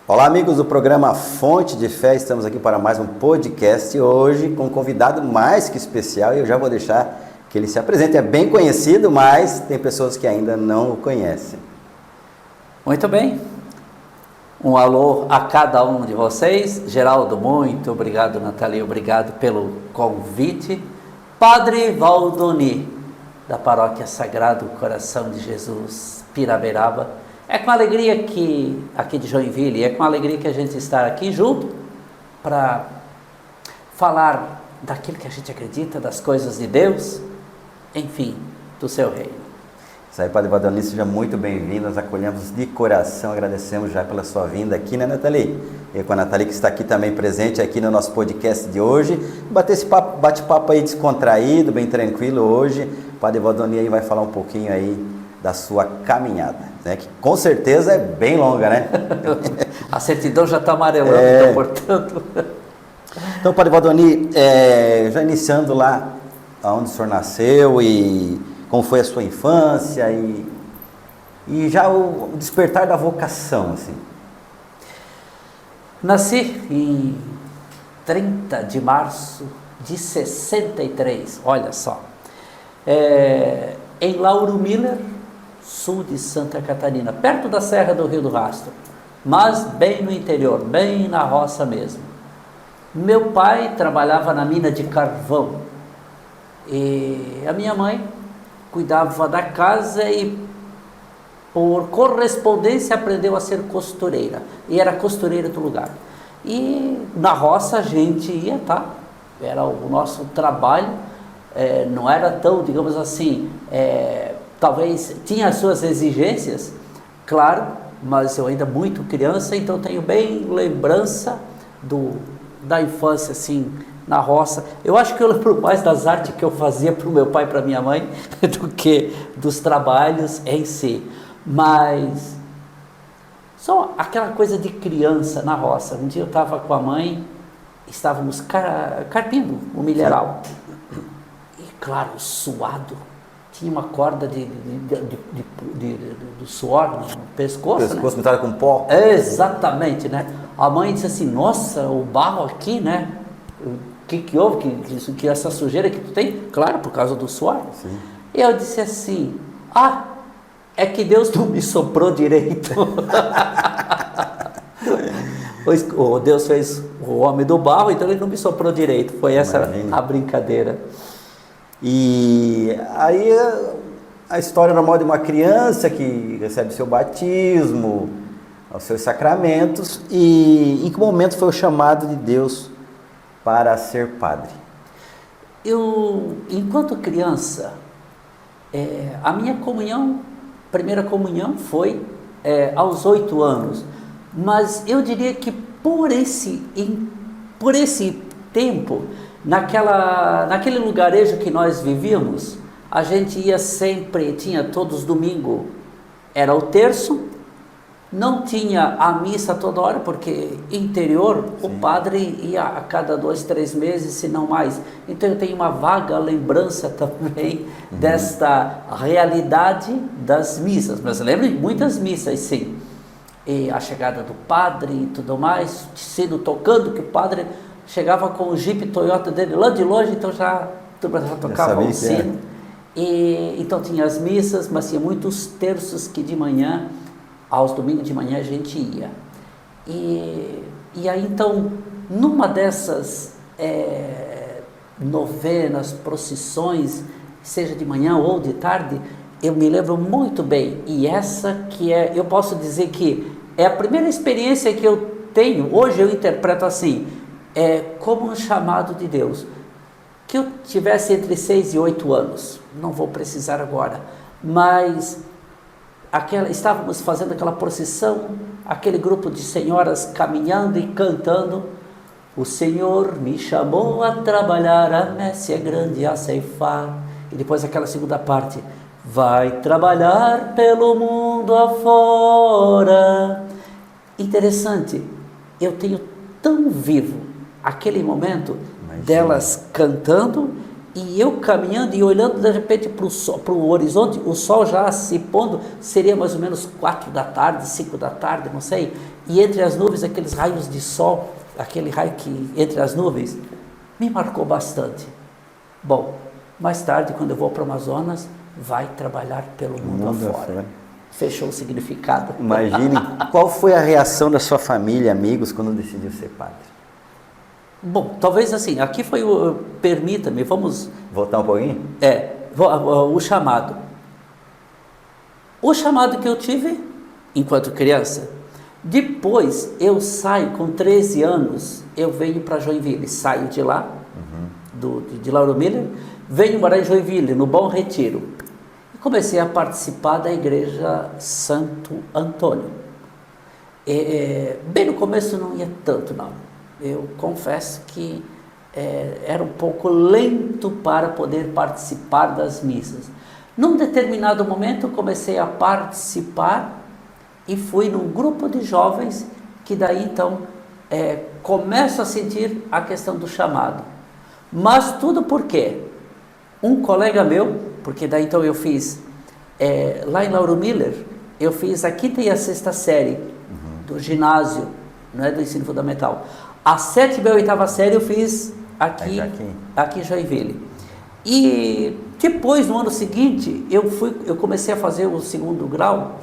Olá, amigos do programa Fonte de Fé, estamos aqui para mais um podcast hoje com um convidado mais que especial e eu já vou deixar que ele se apresente. É bem conhecido, mas tem pessoas que ainda não o conhecem. Muito bem, um alô a cada um de vocês. Geraldo, muito obrigado. Nathalie, obrigado pelo convite. Padre Valdoni, da Paróquia Sagrado Coração de Jesus, Piraberaba. É com alegria que, aqui de Joinville, é com alegria que a gente está aqui junto para falar daquilo que a gente acredita, das coisas de Deus, enfim, do seu reino. Isso aí, Padre Valdoni, seja muito bem-vindo, nós acolhemos de coração, agradecemos já pela sua vinda aqui, né, Nathalie? E com a Nathalie que está aqui também presente aqui no nosso podcast de hoje, bater esse bate-papo aí descontraído, bem tranquilo hoje. O Padre Valdoni aí vai falar um pouquinho aí da sua caminhada, né? Que com certeza é bem longa, né? A certidão já está amarelando, então, portanto... Então, Padre Valdoni, já iniciando lá onde o senhor nasceu e como foi a sua infância e já o despertar da vocação, assim. Nasci em 30 de março de 63, olha só, em Lauro Miller, sul de Santa Catarina, perto da Serra do Rio do Rastro, mas bem no interior, bem na roça mesmo. Meu pai trabalhava na mina de carvão e a minha mãe cuidava da casa e por correspondência aprendeu a ser costureira, e era costureira do lugar. E na roça a gente ia, tá? Era o nosso trabalho, não era tão, digamos assim, talvez tinha as suas exigências, claro, mas eu ainda muito criança, então tenho bem lembrança da infância, assim, na roça. Eu acho que eu lembro mais das artes que eu fazia para o meu pai e para minha mãe do que dos trabalhos em si. Mas só aquela coisa de criança na roça. Um dia eu estava com a mãe, estávamos carpindo o milharal. E claro, suado. Tinha uma corda do suor no pescoço, né? Misturado com pó. Exatamente, né? A mãe disse assim, nossa, o barro aqui, né? O que houve? Que essa sujeira que tu tem? Claro, por causa do suor. Sim. E eu disse assim, é que Deus não me soprou direito. Deus fez o homem do barro, então ele não me soprou direito. Foi essa a brincadeira. E aí a história normal de uma criança que recebe seu batismo, os seus sacramentos, e em que momento foi o chamado de Deus para ser padre? Eu, enquanto criança, a minha primeira comunhão foi aos 8 anos, mas eu diria que por esse tempo, naquele lugarejo que nós vivíamos, a gente ia sempre, tinha todos os domingos, era o terço, não tinha a missa toda hora, porque interior, sim, o padre ia a cada 2, 3 meses, se não mais. Então eu tenho uma vaga lembrança também desta realidade das missas, mas eu lembro de muitas missas, sim. E a chegada do padre e tudo mais, sendo tocando, que o padre chegava com o Jeep Toyota dele lá de longe, então já tocava o sino. E então tinha as missas, mas tinha muitos terços que de manhã, aos domingos de manhã a gente ia. E aí então, numa dessas novenas, procissões, seja de manhã ou de tarde, eu me lembro muito bem, e essa que eu posso dizer que é a primeira experiência que eu tenho, hoje eu interpreto assim, como um chamado de Deus, que eu tivesse entre 6 e 8 anos, não vou precisar agora, mas estávamos fazendo aquela procissão, aquele grupo de senhoras caminhando e cantando, o Senhor me chamou a trabalhar, a messe é grande a ceifar, e depois aquela segunda parte, vai trabalhar pelo mundo afora. Interessante, eu tenho tão vivo aquele momento delas cantando e eu caminhando e olhando de repente para o horizonte, o sol já se pondo, seria mais ou menos 4 da tarde, 5 da tarde, não sei, e entre as nuvens, aqueles raios de sol, aquele raio que entre as nuvens, me marcou bastante. Bom, mais tarde, quando eu vou para o Amazonas, vai trabalhar pelo mundo afora. Fechou o significado. Imagine, qual foi a reação da sua família, amigos, quando decidiu ser padre? Bom, talvez assim, aqui foi o... Permita-me, vamos... Voltar um pouquinho? O chamado. O chamado que eu tive enquanto criança. Depois, eu saio com 13 anos, eu venho para Joinville, saio de lá, de Lauro Miller, venho morar em Joinville, no Bom Retiro. E comecei a participar da igreja Santo Antônio. Bem no começo não ia tanto, não. Eu confesso que era um pouco lento para poder participar das missas. Num determinado momento, eu comecei a participar e fui num grupo de jovens que daí, então, começo a sentir a questão do chamado. Mas tudo por quê? Um colega meu, porque daí, então, eu fiz, lá em Lauro Miller, eu fiz a 5ª e a 6ª série do ginásio, não é do ensino fundamental. A 7ª e a 8ª série eu fiz aqui em Joinville. E depois, no ano seguinte, eu comecei a fazer o 2º grau,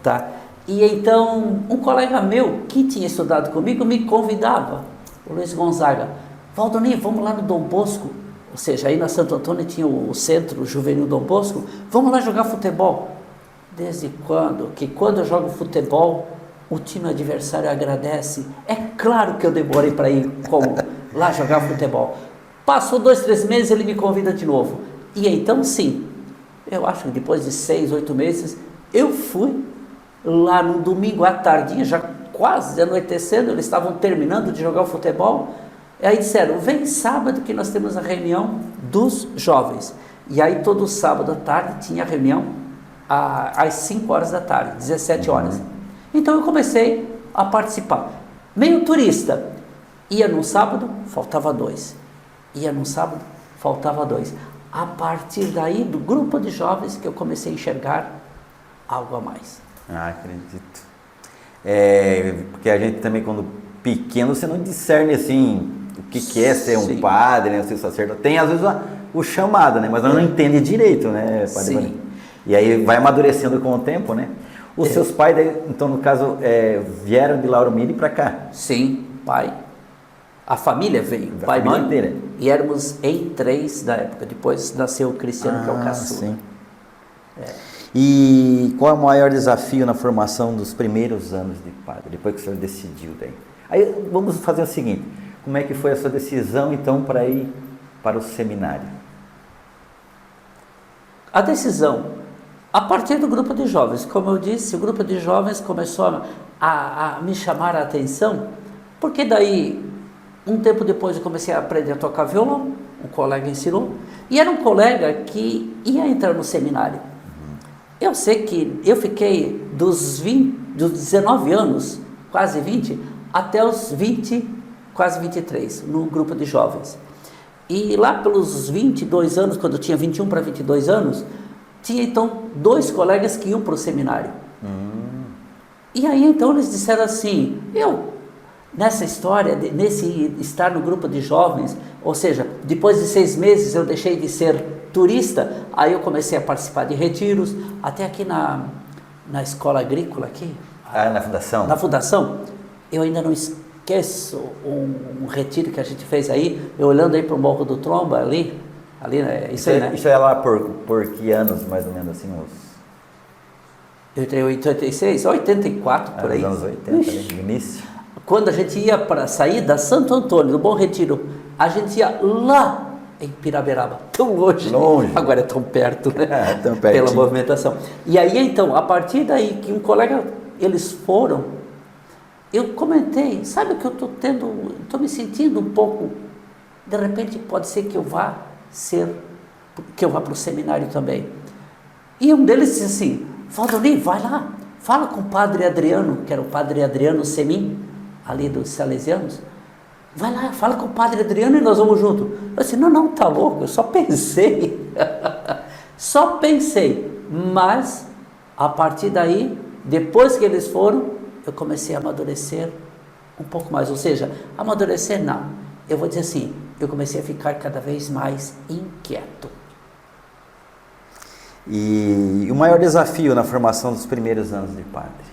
tá? E então, um colega meu que tinha estudado comigo me convidava, o Luiz Gonzaga, Valdonir, vamos lá no Dom Bosco, ou seja, aí na Santo Antônio tinha o centro juvenil Dom Bosco, vamos lá jogar futebol. Desde quando? Que quando eu jogo futebol, o time adversário agradece. É claro que eu demorei para ir lá jogar futebol. Passou 2, 3 meses, ele me convida de novo. E então, sim, eu acho que depois de 6, 8 meses, eu fui lá no domingo à tardinha, já quase anoitecendo, eles estavam terminando de jogar o futebol. E aí disseram, vem sábado que nós temos a reunião dos jovens. E aí todo sábado à tarde tinha a reunião às 5 horas da tarde, 17 horas. Então eu comecei a participar. Meio turista. Ia num sábado, faltava 2. Ia num sábado, faltava 2. A partir daí, do grupo de jovens, que eu comecei a enxergar algo a mais. Acredito. Porque a gente também, quando pequeno, você não discerne assim o que é ser um padre, né, ser sacerdote. Tem às vezes o chamado, né, mas não entende direito, né, padre? Sim. E aí vai amadurecendo com o tempo, né? Os seus pais, então, no caso, vieram de Lauro Miller para cá? Sim, pai. A família veio, pai e mãe inteira. E éramos em 3 da época. Depois nasceu o Cristiano, que é o caçula. Sim. E qual é o maior desafio na formação dos primeiros anos de padre, depois que o senhor decidiu daí? Aí vamos fazer o seguinte, como é que foi a sua decisão, então, para ir para o seminário? A decisão, a partir do grupo de jovens, como eu disse, o grupo de jovens começou a me chamar a atenção, porque daí, um tempo depois eu comecei a aprender a tocar violão, um colega ensinou, e era um colega que ia entrar no seminário. Eu sei que eu fiquei dos 19 anos, quase 20, até os 20, quase 23, no grupo de jovens. E lá pelos 22 anos, quando eu tinha 21 para 22 anos, tinha então 2 colegas que iam para o seminário. E aí então eles disseram assim, nessa história, nesse estar no grupo de jovens, ou seja, depois de 6 meses eu deixei de ser turista, aí eu comecei a participar de retiros, até aqui na escola agrícola aqui. Na fundação? Na fundação, eu ainda não esqueço um retiro que a gente fez aí, eu olhando aí para o Morro do Tromba, ali, né? Isso aí, né? Isso é lá por que anos, mais ou menos, assim, Eu entrei em 86, 84, por aí. Nos anos 80, no início. Quando a gente ia para sair da Santo Antônio, do Bom Retiro, a gente ia lá em Piraberaba, tão longe, agora é tão perto, né? Tão pela movimentação. E aí então, a partir daí que um colega, eles foram, eu comentei, sabe que eu estou me sentindo um pouco, de repente pode ser que eu vá para o seminário também. E um deles disse assim, Valdonir, vai lá, fala com o padre Adriano, que era o padre Adriano Semin, ali dos Salesianos, vai lá, fala com o padre Adriano e nós vamos junto. Eu disse, não, tá louco, eu só pensei, mas a partir daí, depois que eles foram, eu comecei a amadurecer um pouco mais. Ou seja, amadurecer não. Eu vou dizer assim, eu comecei a ficar cada vez mais inquieto. E o maior desafio na formação dos primeiros anos de padre?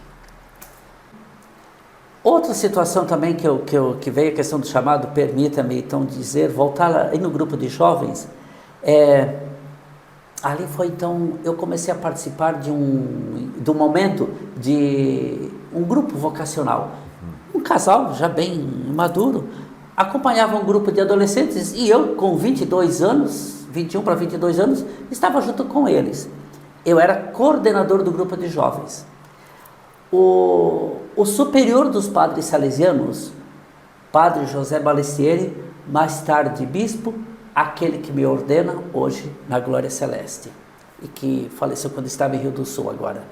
Outra situação também que veio a questão do chamado, permita-me então dizer, voltar aí no grupo de jovens, ali foi então, eu comecei a participar de um momento de um grupo vocacional. Um casal já bem maduro, acompanhava um grupo de adolescentes e eu com 22 anos, 21 para 22 anos, estava junto com eles. Eu era coordenador do grupo de jovens. O superior dos padres salesianos, Padre José Balestieri, mais tarde bispo, aquele que me ordena hoje na Glória Celeste e que faleceu quando estava em Rio do Sul agora.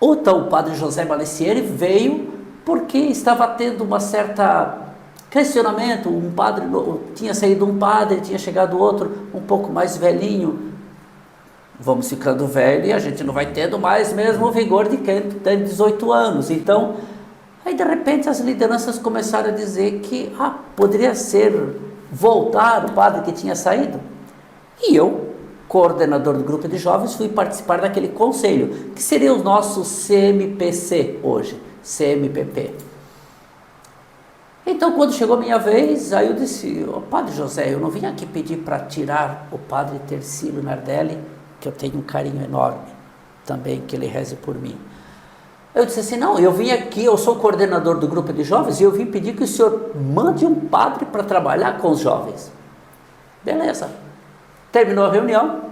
Então, o Padre José Balestieri veio porque estava tendo uma certa questionamento. Um padre, tinha saído um padre, tinha chegado outro um pouco mais velhinho. Vamos ficando velho e a gente não vai tendo mais mesmo o vigor de quem tem 18 anos. Então, aí de repente as lideranças começaram a dizer que poderia ser voltar o padre que tinha saído. E eu, coordenador do grupo de jovens, fui participar daquele conselho, que seria o nosso CMPC hoje, CMPP. Então, quando chegou a minha vez, aí eu disse, Padre José, eu não vim aqui pedir para tirar o Padre Tercílio Nardelli, que eu tenho um carinho enorme, também que ele reze por mim. Eu disse assim, não, eu vim aqui, eu sou coordenador do grupo de jovens e eu vim pedir que o senhor mande um padre para trabalhar com os jovens. Beleza. Terminou a reunião?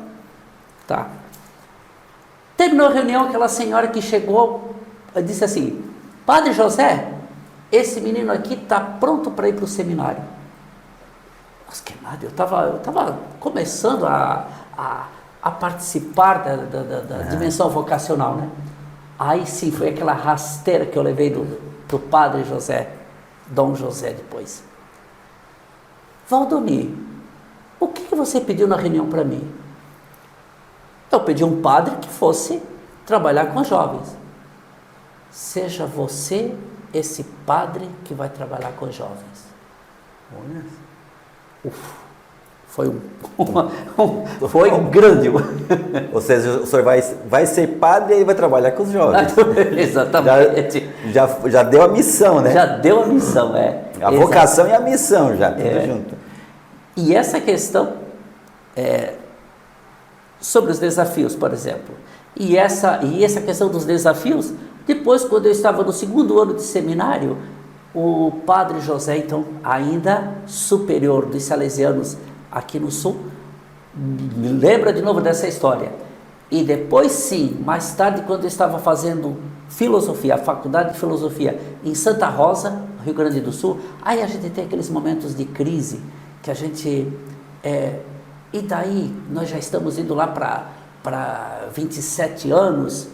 Tá. Terminou a reunião, aquela senhora que chegou, disse assim, Padre José, esse menino aqui está pronto para ir para o seminário. Mas que nada, eu estava começando a participar da dimensão vocacional, né? Aí sim, foi aquela rasteira que eu levei do Padre José, Dom José depois. Valdomir, o que você pediu na reunião para mim? Eu pedi um padre que fosse trabalhar com os jovens. Seja você esse padre que vai trabalhar com os jovens. Olha. Foi grande. Ou seja, o senhor vai ser padre e ele vai trabalhar com os jovens. Exatamente. Já deu a missão, né? Já deu a missão, A vocação e a missão já, tudo junto. E essa questão sobre os desafios, por exemplo. E essa questão dos desafios, depois, quando eu estava no segundo ano de seminário, o Padre José, então, ainda superior dos salesianos aqui no Sul, me lembra de novo dessa história. E depois sim, mais tarde, quando eu estava fazendo filosofia, a faculdade de filosofia em Santa Rosa, Rio Grande do Sul, aí a gente tem aqueles momentos de crise, que a gente... e daí, nós já estamos indo lá para 27 anos,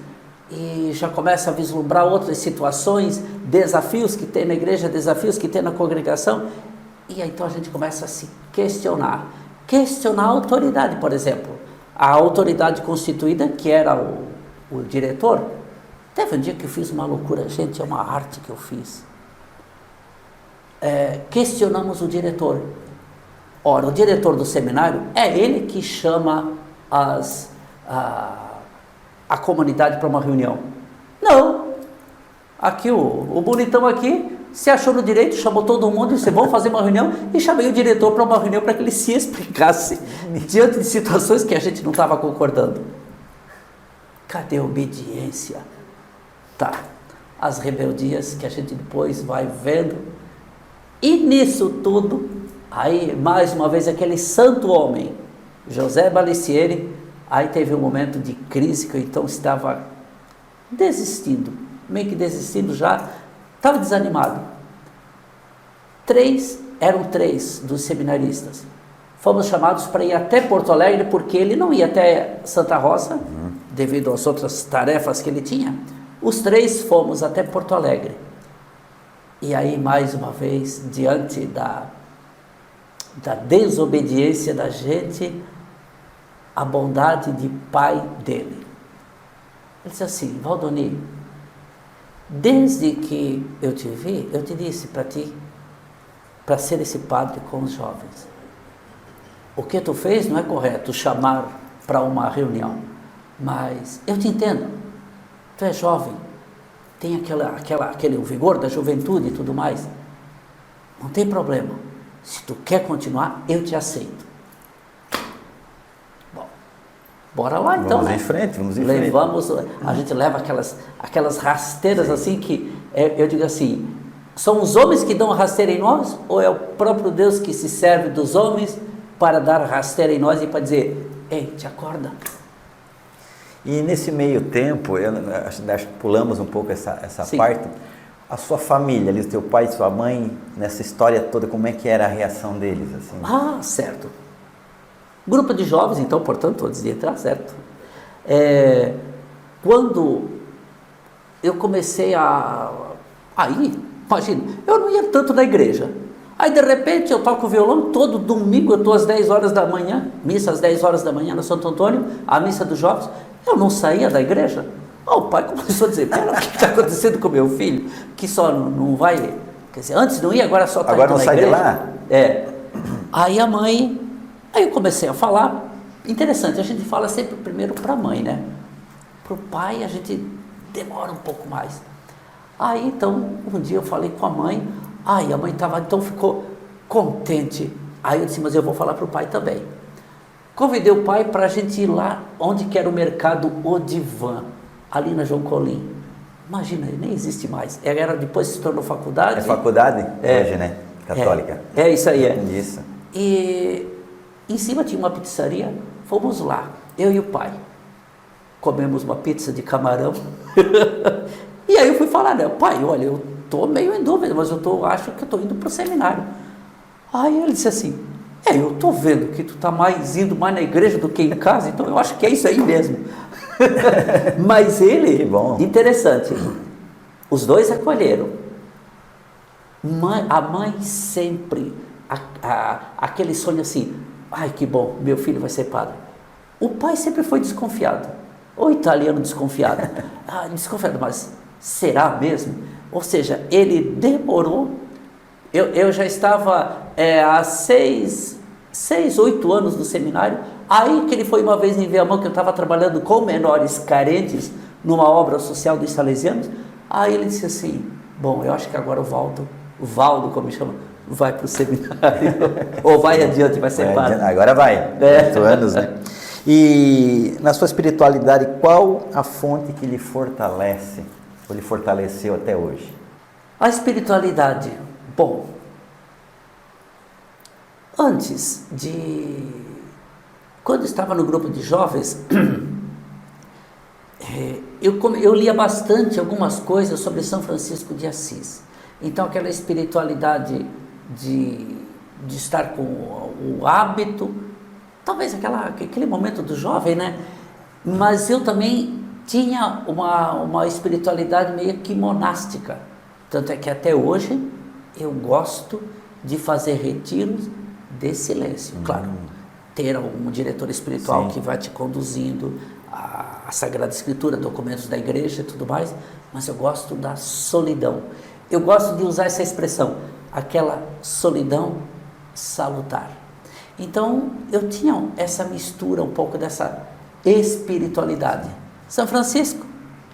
e já começa a vislumbrar outras situações, desafios que tem na igreja, desafios que tem na congregação, e aí então a gente começa a se questionar a autoridade, por exemplo, a autoridade constituída, que era o diretor. Teve um dia que eu fiz uma loucura, gente, é uma arte que eu fiz. Questionamos o diretor. Ora, o diretor do seminário é ele que chama a comunidade para uma reunião. Não. Aqui o bonitão aqui se achou no direito, chamou todo mundo e disse, vamos fazer uma reunião, e chamei o diretor para uma reunião para que ele se explicasse diante de situações que a gente não estava concordando. Cadê a obediência? Tá. As rebeldias que a gente depois vai vendo. E nisso tudo, aí mais uma vez aquele santo homem, José Balestieri, aí teve um momento de crise que eu então estava desistindo, meio que desistindo já, estava desanimado. Eram três dos seminaristas. Fomos chamados para ir até Porto Alegre, porque ele não ia até Santa Rosa, devido às outras tarefas que ele tinha. Os três fomos até Porto Alegre. E aí, mais uma vez, diante da desobediência da gente, a bondade de pai dele. Ele disse assim, Valdomir, Desde que eu te vi, eu te disse para ti, para ser esse padre com os jovens. O que tu fez não é correto, chamar para uma reunião, mas eu te entendo, tu é jovem, tem aquele vigor da juventude e tudo mais, não tem problema, se tu quer continuar, eu te aceito. Bom, bora lá então, vamos né? em frente, vamos em frente. A gente leva aquelas rasteiras assim que, eu digo assim, são os homens que dão a rasteira em nós, ou é o próprio Deus que se serve dos homens para dar rasteira em nós e para dizer, ei, te acorda. E nesse meio tempo, acho que pulamos um pouco essa parte, a sua família, ali, teu pai e sua mãe, nessa história toda, como é que era a reação deles? Assim? Ah, certo. Grupo de jovens, então, portanto, antes de entrar, certo. Quando eu comecei a ir, imagina, eu não ia tanto na igreja. Aí, de repente, eu toco violão, todo domingo eu estou às 10 horas da manhã, missa às 10 horas da manhã no Santo Antônio, a missa dos jovens, eu não saía da igreja. O pai começou a dizer, pera, o que está acontecendo com meu filho? Que só não vai, quer dizer, antes não ia, agora só está indo na igreja. Agora não sai de lá? Aí a mãe, aí eu comecei a falar, interessante, a gente fala sempre primeiro para a mãe, né? Para o pai a gente demora um pouco mais. Aí então, um dia eu falei com a mãe, a mãe então ficou contente. Aí eu disse, mas eu vou falar para o pai também. Convidei o pai para a gente ir lá onde que era o mercado Odivan, ali na João Colim. Imagina, nem existe mais. Depois se tornou faculdade. É faculdade? Hoje, né? Católica. Isso aí, Isso. E em cima tinha uma pizzaria, fomos lá, eu e o pai. Comemos uma pizza de camarão. E aí eu fui falar, né? Pai, olha, eu estou meio em dúvida, mas acho que eu estou indo para o seminário. Aí ele disse assim, eu estou vendo que tu está indo mais na igreja do que em casa, então eu acho que é isso aí mesmo. Mas ele, que bom. Interessante, os dois acolheram. A mãe sempre, aquele sonho assim, ai que bom, meu filho vai ser padre. O pai sempre foi desconfiado, o italiano desconfiado, desconfiado, mas será mesmo? Ou seja, ele demorou. Eu já estava há 8 anos no seminário, aí que ele foi uma vez em Viamão, que eu estava trabalhando com menores carentes, numa obra social dos salesianos, aí ele disse assim, bom, eu acho que agora o Valdo, como me chama, vai para o seminário, ou vai adiante, vai ser padre. Agora vai, 8 anos, né? E na sua espiritualidade, qual a fonte que lhe fortalece, ou lhe fortaleceu até hoje? A espiritualidade, bom, antes quando estava no grupo de jovens, eu lia bastante algumas coisas sobre São Francisco de Assis. Então aquela espiritualidade de estar com o hábito, talvez aquele momento do jovem, né? Mas eu também tinha uma espiritualidade meio que monástica. Tanto é que até hoje eu gosto de fazer retiros de silêncio. Claro, ter um diretor espiritual que vai te conduzindo a Sagrada Escritura, documentos da igreja e tudo mais, mas eu gosto da solidão. Eu gosto de usar essa expressão, aquela solidão salutar. Então, eu tinha essa mistura, um pouco dessa espiritualidade. São Francisco,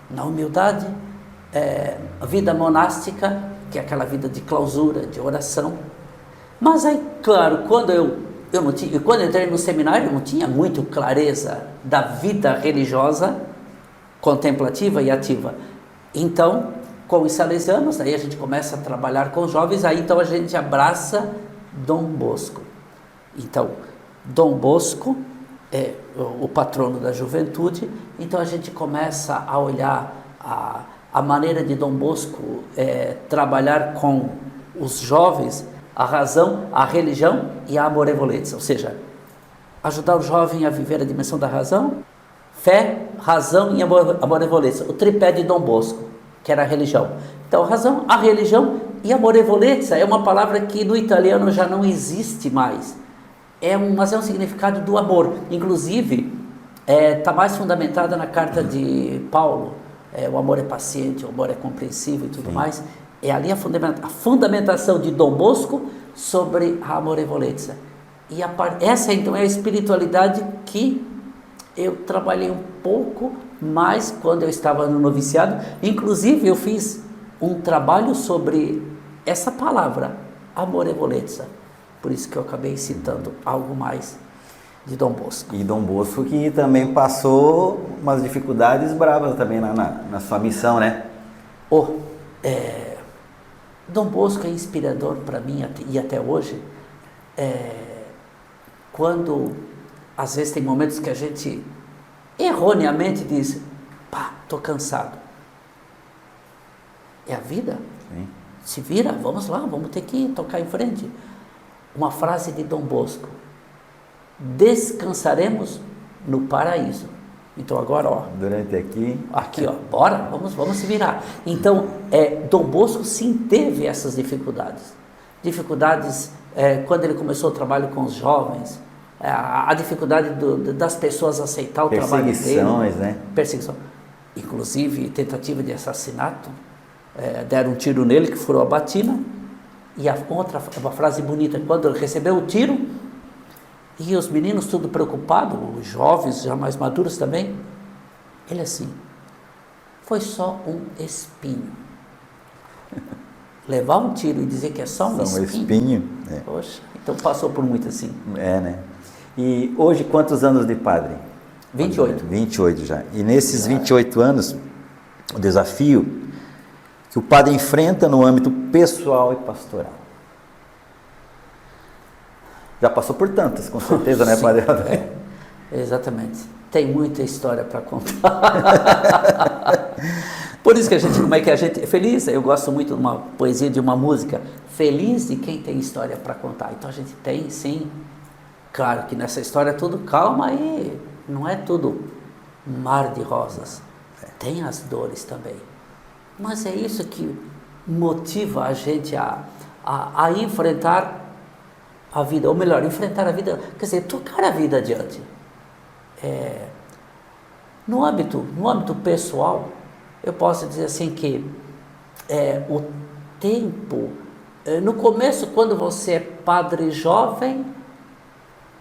na humildade, a vida monástica, que é aquela vida de clausura, de oração. Mas aí, claro, quando quando eu entrei no seminário, eu não tinha muito clareza da vida religiosa, contemplativa e ativa. Então, com os salesianos, aí a gente começa a trabalhar com os jovens, aí então a gente abraça Dom Bosco. Então, Dom Bosco é o patrono da juventude, então a gente começa a olhar a maneira de Dom Bosco trabalhar com os jovens, a razão, a religião e a amorevolezza, ou seja, ajudar o jovem a viver a dimensão da razão, fé, razão e amorevolezza, o tripé de Dom Bosco, que era a religião. Então, a razão, a religião e a amorevolezza é uma palavra que no italiano já não existe mais, mas é um significado do amor. Inclusive, está mais fundamentada na carta de Paulo o amor é paciente, o amor é compreensivo e tudo mais. É ali a fundamentação de Dom Bosco sobre a amorevolezza. E essa então é a espiritualidade que eu trabalhei um pouco mais quando eu estava no noviciado. Inclusive eu fiz um trabalho sobre essa palavra, amorevolezza. Por isso que eu acabei citando algo mais de Dom Bosco. E Dom Bosco que também passou umas dificuldades bravas também na sua missão, né? Dom Bosco é inspirador para mim e até hoje. Quando às vezes tem momentos que a gente erroneamente diz, pá, estou cansado. É a vida. Sim. Se vira, vamos lá, vamos ter que tocar em frente. Uma frase de Dom Bosco: descansaremos no paraíso. Então agora, durante aqui, bora, vamos se virar. Então, Dom Bosco sim teve essas dificuldades. Quando ele começou o trabalho com os jovens, a dificuldade das pessoas aceitar o trabalho dele. Perseguições, né? Perseguição. Inclusive, tentativa de assassinato. Deram um tiro nele, que furou a batina. E uma frase bonita, quando ele recebeu o tiro, e os meninos tudo preocupados, os jovens já mais maduros também, ele assim, foi só um espinho. Levar um tiro e dizer que é só um espinho? Poxa, então passou por muito assim. Né? E hoje quantos anos de padre? 28. 28 já. E nesses 28 anos, o desafio que o padre enfrenta no âmbito pessoal e pastoral. Já passou por tantas, com certeza, né, padre? Exatamente. Tem muita história para contar. Por isso que como é que a gente... Feliz, eu gosto muito de uma poesia, de uma música. Feliz de quem tem história para contar. Então a gente tem, sim. Claro que nessa história tudo calma e não é tudo mar de rosas. Tem as dores também. Mas é isso que motiva a gente a enfrentar a vida, ou melhor, enfrentar a vida, quer dizer, tocar a vida adiante. No âmbito pessoal, eu posso dizer assim que o tempo, no começo, quando você é padre jovem,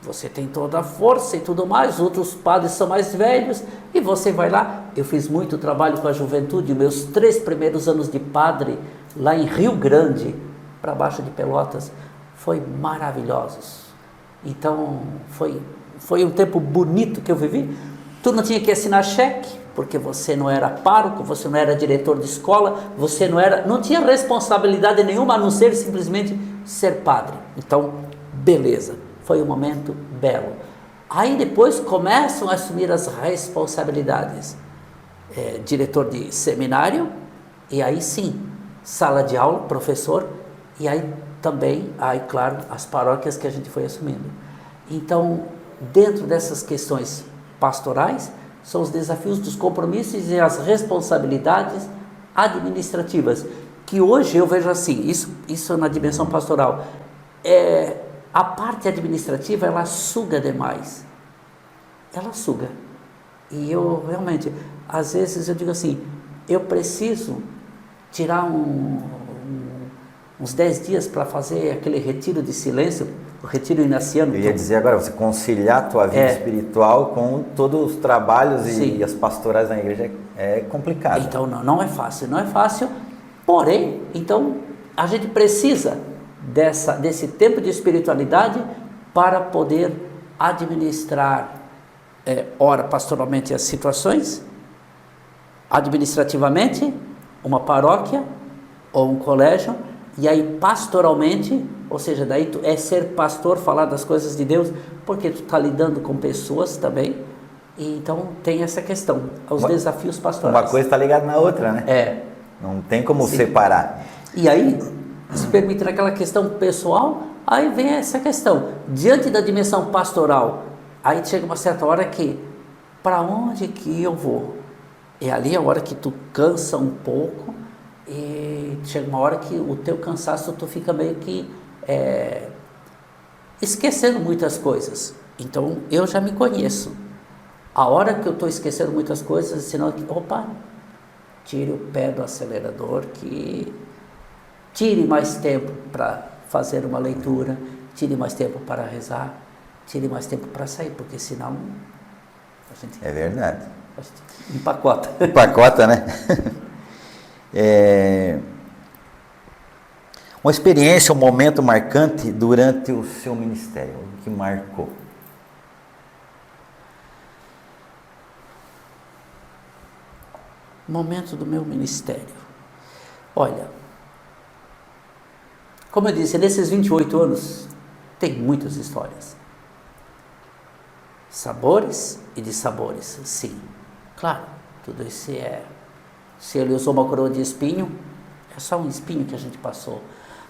você tem toda a força e tudo mais, outros padres são mais velhos, e você vai lá. Eu fiz muito trabalho com a juventude, meus 3 primeiros anos de padre, lá em Rio Grande, para baixo de Pelotas, foi maravilhosos. Então, foi um tempo bonito que eu vivi. Tu não tinha que assinar cheque, porque você não era pároco, você não era diretor de escola, você não tinha responsabilidade nenhuma, a não ser simplesmente ser padre. Então, beleza, foi um momento belo. Aí depois começam a assumir as responsabilidades. Diretor de seminário, e aí sim, sala de aula, professor, e aí também, claro, as paróquias que a gente foi assumindo. Então, dentro dessas questões pastorais, são os desafios dos compromissos e as responsabilidades administrativas, que hoje eu vejo assim, isso na dimensão pastoral, a parte administrativa, ela suga demais. Ela suga. E eu realmente, às vezes eu digo assim, eu preciso tirar uns 10 dias para fazer aquele retiro de silêncio, o retiro inaciano. Eu ia dizer agora, você conciliar a tua vida espiritual com todos os trabalhos e as pastorais na igreja é complicado. Então não é fácil, porém, então a gente precisa desse tempo de espiritualidade para poder administrar, ora pastoralmente as situações, administrativamente, uma paróquia ou um colégio, e aí pastoralmente, ou seja, daí tu ser pastor, falar das coisas de Deus, porque tu está lidando com pessoas também, e então tem essa questão, os desafios pastorais. Uma coisa está ligada na outra, né? Não tem como separar. E aí, se permite naquela questão pessoal, aí vem essa questão, diante da dimensão pastoral, aí chega uma certa hora que, para onde que eu vou? É ali a hora que tu cansa um pouco, e chega uma hora que o teu cansaço, tu fica meio que esquecendo muitas coisas. Então, eu já me conheço. A hora que eu estou esquecendo muitas coisas, senão, opa, tire o pé do acelerador, que tire mais tempo para fazer uma leitura, tire mais tempo para rezar, tire mais tempo para sair, porque senão a gente... É verdade. A gente empacota. Empacota, né? Uma experiência, um momento marcante durante o seu ministério, o que marcou? Momento do meu ministério. Olha, como eu disse, nesses 28 anos tem muitas histórias. Sabores e dissabores, sim. Claro, tudo isso é... Se ele usou uma coroa de espinho, é só um espinho que a gente passou.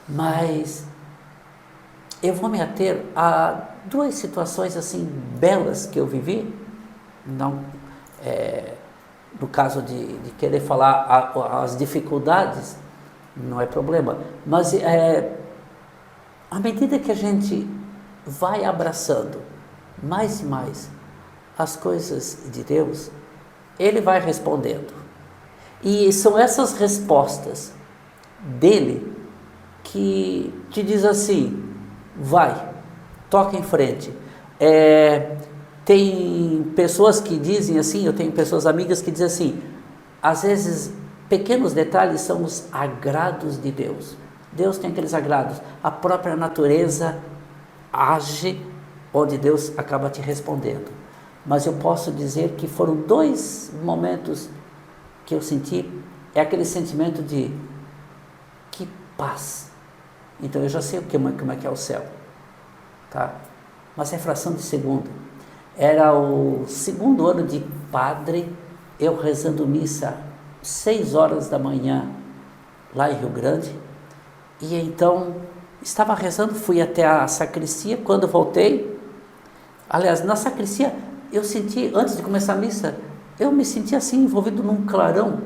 Mas eu vou me ater a duas situações assim belas que eu vivi. Não, no caso de querer falar as dificuldades, não é problema. Mas à medida que a gente vai abraçando mais e mais as coisas de Deus, Ele vai respondendo. E são essas respostas dele que te diz assim, vai, toca em frente. Tem pessoas que dizem assim, eu tenho pessoas amigas que dizem assim, às vezes pequenos detalhes são os agrados de Deus. Deus tem aqueles agrados, a própria natureza age onde Deus acaba te respondendo. Mas eu posso dizer que foram dois momentos que eu senti, é aquele sentimento de que paz. Então eu já sei como é que é o céu, tá? Mas é fração de segundo. Era o segundo ano de padre, eu rezando missa 6 horas da manhã lá em Rio Grande, e então estava rezando, fui até a sacristia. Quando voltei, aliás, na sacristia eu senti, antes de começar a missa, eu me senti assim envolvido num clarão,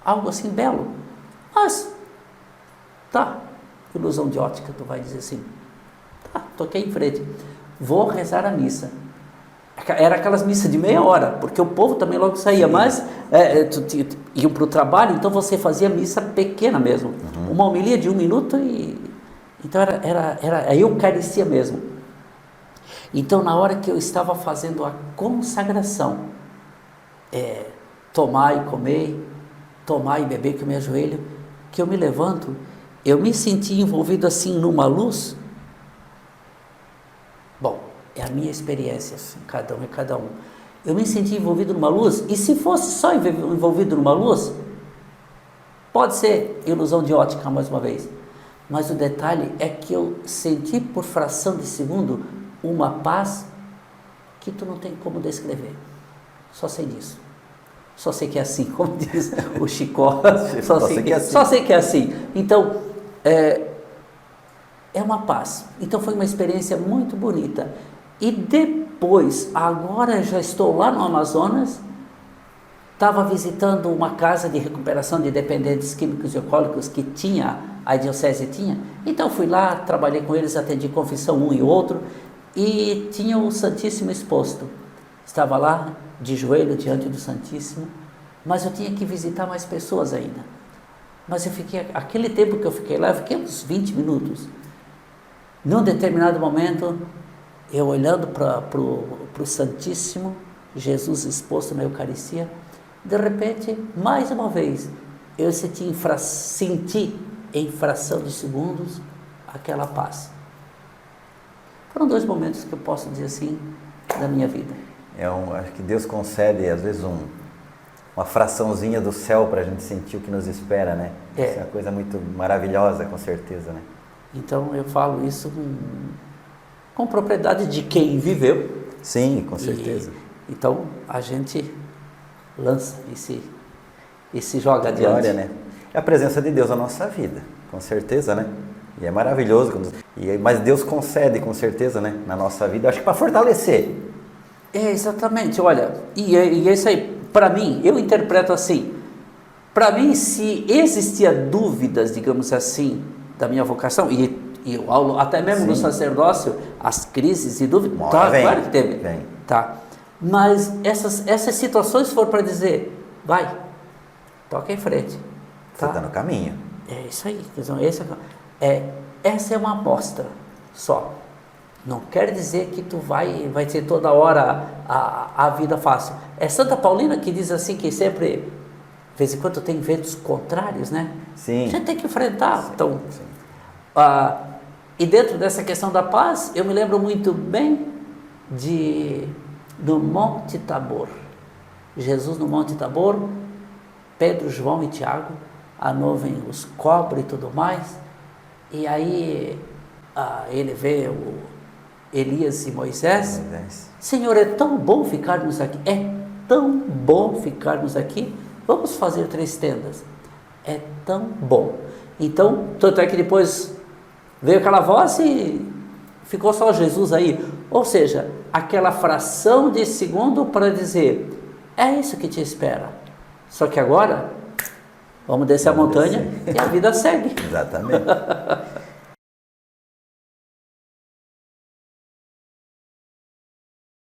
algo assim belo. Mas tá, ilusão de ótica, tu vai dizer assim, tá, toquei em frente, vou rezar a missa. Era aquelas missas de meia hora, porque o povo também logo saía. Sim. Mas iam para o trabalho, então você fazia missa pequena mesmo, uma homilia de 1 minuto, e então era a Eucaristia mesmo. Então na hora que eu estava fazendo a consagração, tomar e comer, tomar e beber, que eu me ajoelho, que eu me levanto, eu me senti envolvido assim numa luz. Bom, é a minha experiência, cada um é cada um. Eu me senti envolvido numa luz, e se fosse só envolvido numa luz, pode ser ilusão de ótica mais uma vez, mas o detalhe é que eu senti por fração de segundo uma paz que tu não tem como descrever. Só sei disso. Só sei que é assim, como diz o Chicó. Só sei que é assim. Então, é uma paz. Então foi uma experiência muito bonita. E depois, agora já estou lá no Amazonas, estava visitando uma casa de recuperação de dependentes químicos e alcoólicos que a diocese tinha. Então fui lá, trabalhei com eles, atendi confissão um e outro, e tinha o Santíssimo exposto. Estava lá de joelho diante do Santíssimo, mas eu tinha que visitar mais pessoas ainda. Mas eu fiquei, aquele tempo que eu fiquei lá, eu fiquei uns 20 minutos. Num determinado momento, eu olhando para o Santíssimo, Jesus exposto na Eucaristia, de repente, mais uma vez, eu senti em fração de segundos aquela paz. Foram 2 momentos que eu posso dizer assim, da minha vida. Acho que Deus concede, às vezes, uma fraçãozinha do céu para a gente sentir o que nos espera, né? Isso é uma coisa muito maravilhosa, com certeza, né? Então, eu falo isso com propriedade de quem viveu. Sim, com certeza. Então, a gente lança e se joga adiante. Glória, né? É a presença de Deus na nossa vida, com certeza, né? E é maravilhoso. Mas Deus concede, com certeza, né? Na nossa vida, acho que para fortalecer. Exatamente, olha, e é isso aí. Para mim, eu interpreto assim, para mim, se existia dúvidas, digamos assim, da minha vocação, e até mesmo no sacerdócio, as crises e dúvidas, claro que teve, tá? Mas essas situações foram para dizer, vai, toca em frente. Você está no caminho. É isso aí. Então, essa é uma amostra só. Não quer dizer que tu vai ter toda hora a vida fácil. É Santa Paulina que diz assim, que sempre, de vez em quando tem ventos contrários, né? Sim. A gente tem que enfrentar. Sim, então, sim. E dentro dessa questão da paz, eu me lembro muito bem do Monte Tabor. Jesus no Monte Tabor, Pedro, João e Tiago, a nuvem os cobre e tudo mais, e aí ele vê o Elias e Moisés. Senhor, é tão bom ficarmos aqui, é tão bom ficarmos aqui, vamos fazer 3 tendas, é tão bom. Então, tanto é que depois veio aquela voz e ficou só Jesus aí, ou seja, aquela fração de segundo para dizer, é isso que te espera, só que agora vamos descer a montanha e a vida segue. Exatamente.